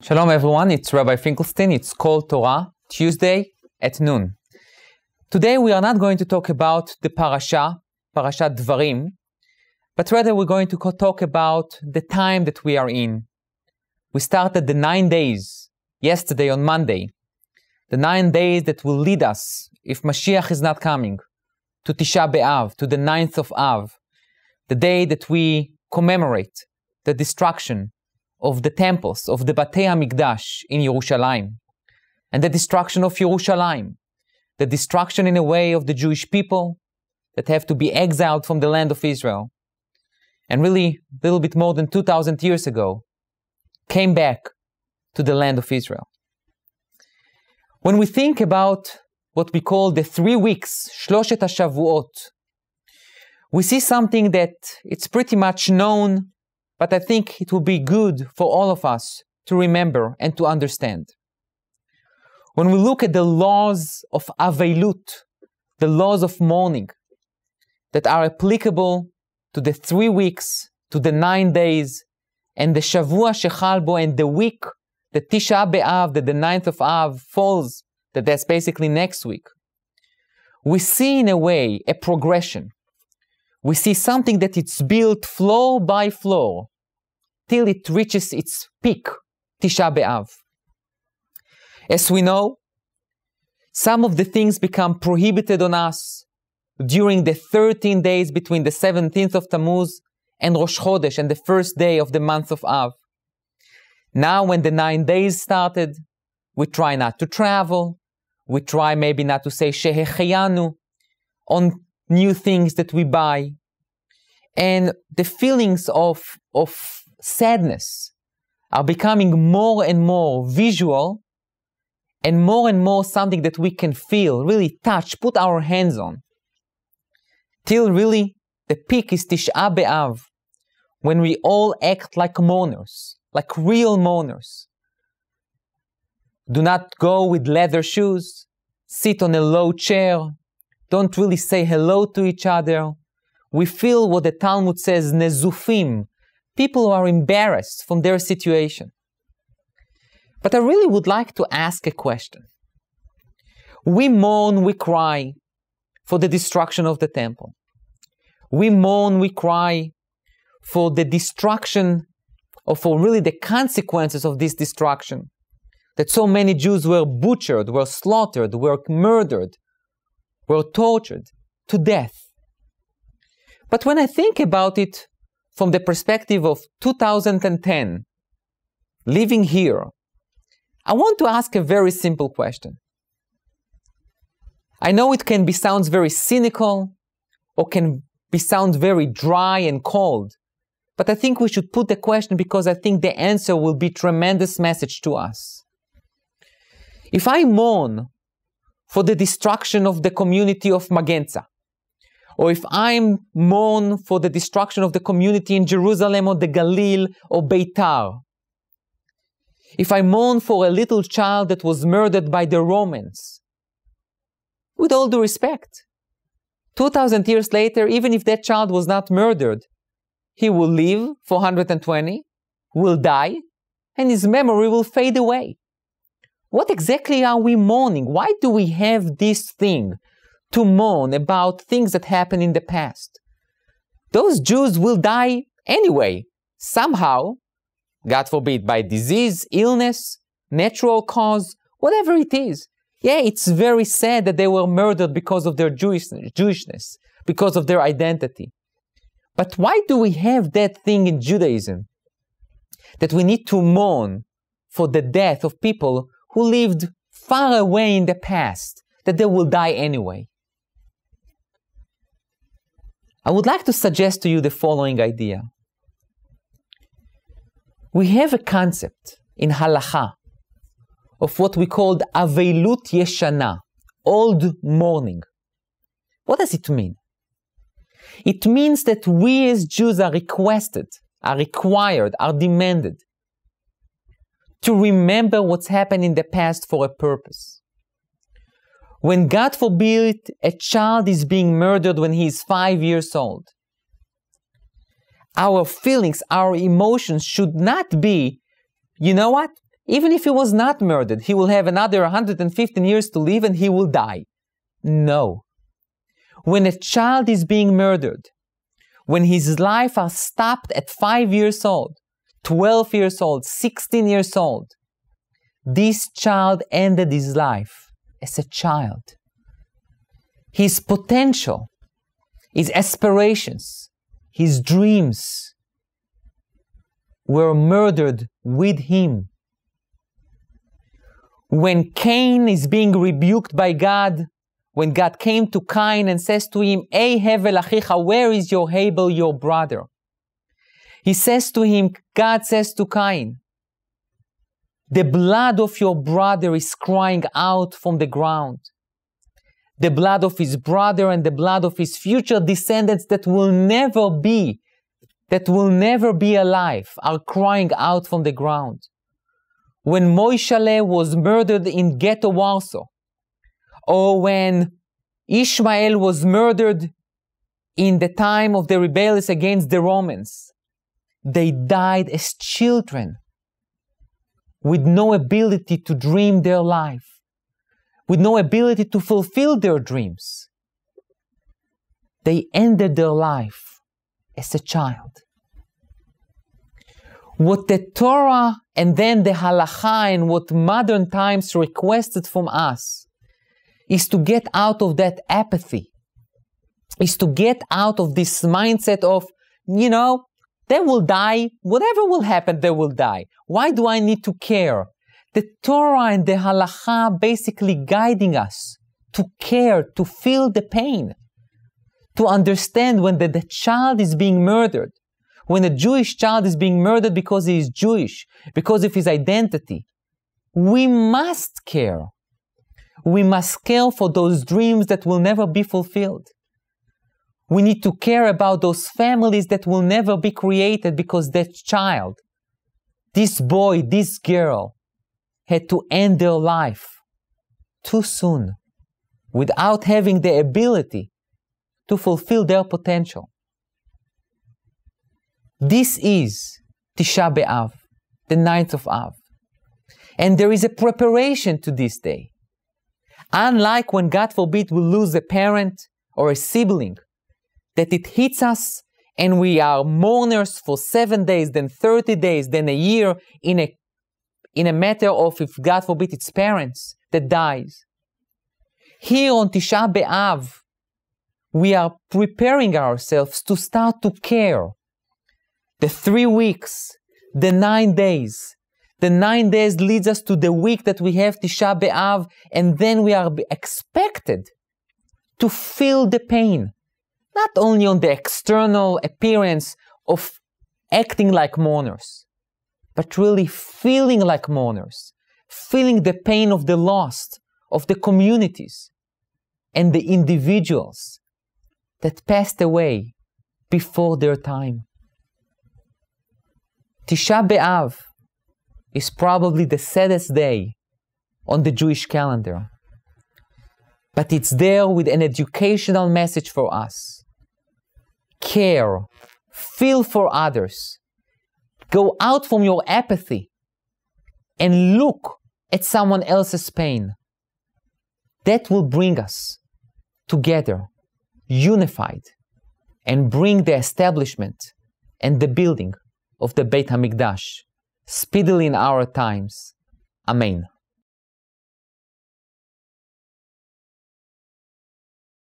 Shalom everyone, it's Rabbi Finkelstein, it's Kol Torah, Tuesday at noon. Today we are not going to talk about the Parashat Dvarim, but rather we're going to talk about the time that we are in. We started the 9 days, yesterday on Monday, the 9 days that will lead us, if Mashiach is not coming, to Tisha B'Av, to the 9th of Av, the day that we commemorate the destruction of the temples, of the Batei HaMikdash in Yerushalayim, and the destruction of Yerushalayim, the destruction in a way of the Jewish people that have to be exiled from the land of Israel, and really, a little bit more than 2,000 years ago, came back to the land of Israel. When we think about what we call the 3 weeks, Shloshet HaShavuot, we see something that it's pretty much known, but I think it will be good for all of us to remember and to understand. When we look at the laws of Aveilut, the laws of mourning, that are applicable to the 3 weeks, to the 9 days, and the Shavua Shechal Bo, and the week, the Tisha B'Av, that the 9th of Av falls, that's basically next week, we see in a way a progression. We see something that it's built floor by floor till it reaches its peak, Tisha B'Av. As we know, some of the things become prohibited on us during the 13 days between the 17th of Tammuz and Rosh Chodesh and the first day of the month of Av. Now when the 9 days started, we try not to travel, we try maybe not to say Shehecheyanu on new things that we buy, and the feelings of sadness are becoming more and more visual and more something that we can feel, really touch, put our hands on, till really the peak is Tisha B'Av, when we all act like mourners, like real mourners. Do not go with leather shoes, sit on a low chair, don't really say hello to each other. We feel what the Talmud says, nezufim, people who are embarrassed from their situation. But I really would like to ask a question. We mourn, we cry for the destruction of the temple. We mourn, we cry for the destruction, or for really the consequences of this destruction. That so many Jews were butchered, were slaughtered, were murdered, were tortured to death. But when I think about it from the perspective of 2010, living here, I want to ask a very simple question. I know it can sounds very cynical, or can sound very dry and cold, but I think we should put the question because I think the answer will be a tremendous message to us. If I mourn for the destruction of the community of Magenza, or if I mourn for the destruction of the community in Jerusalem or the Galil or Beitar, if I mourn for a little child that was murdered by the Romans, with all due respect, 2,000 years later, even if that child was not murdered, he will live for 120, will die, and his memory will fade away. What exactly are we mourning? Why do we have this thing to mourn about things that happened in the past? Those Jews will die anyway, somehow, God forbid, by disease, illness, natural cause, whatever it is. Yeah, it's very sad that they were murdered because of their Jewishness, because of their identity. But why do we have that thing in Judaism? That we need to mourn for the death of people who lived far away in the past, that they will die anyway. I would like to suggest to you the following idea. We have a concept in Halacha of what we call Aveilut Yeshana, old mourning. What does it mean? It means that we as Jews are requested, are required, are demanded to remember what's happened in the past for a purpose. When, God forbid, a child is being murdered when he is 5 years old, our feelings, our emotions should not be, you know what? Even if he was not murdered, he will have another 115 years to live and he will die. No. When a child is being murdered, when his life are stopped at 5 years old, 12 years old, 16 years old, this child ended his life as a child. His potential, his aspirations, his dreams were murdered with him. When Cain is being rebuked by God, when God came to Cain and says to him, "Ei hevel achicha, where is your Abel, your brother?" He says to him, God says to Cain, "The blood of your brother is crying out from the ground. The blood of his brother and the blood of his future descendants that will never be alive are crying out from the ground." When Moishale was murdered in Ghetto Warsaw, or when Ishmael was murdered in the time of the rebellions against the Romans, they died as children with no ability to dream their life, with no ability to fulfill their dreams. They ended their life as a child. What the Torah and then the Halakha and what modern times requested from us is to get out of that apathy, is to get out of this mindset of, they will die, whatever will happen, they will die. Why do I need to care? The Torah and the Halakha basically guiding us to care, to feel the pain, to understand when the child is being murdered, when a Jewish child is being murdered because he is Jewish, because of his identity. We must care. We must care for those dreams that will never be fulfilled. We need to care about those families that will never be created because that child, this boy, this girl, had to end their life too soon without having the ability to fulfill their potential. This is Tisha B'Av, the 9th of Av. And there is a preparation to this day. Unlike when, God forbid, we lose a parent or a sibling, that it hits us and we are mourners for 7 days, then 30 days, then a year in a matter of, if God forbid, it's parents that dies. Here on Tisha B'Av, we are preparing ourselves to start to care. The 3 weeks, the 9 days. The 9 days leads us to the week that we have Tisha B'Av, and then we are expected to feel the pain. Not only on the external appearance of acting like mourners, but really feeling like mourners, feeling the pain of the lost, of the communities, and the individuals that passed away before their time. Tisha B'Av is probably the saddest day on the Jewish calendar, but it's there with an educational message for us. Care, feel for others, go out from your apathy and look at someone else's pain. That will bring us together, unified, and bring the establishment and the building of the Beit HaMikdash speedily in our times. Amen.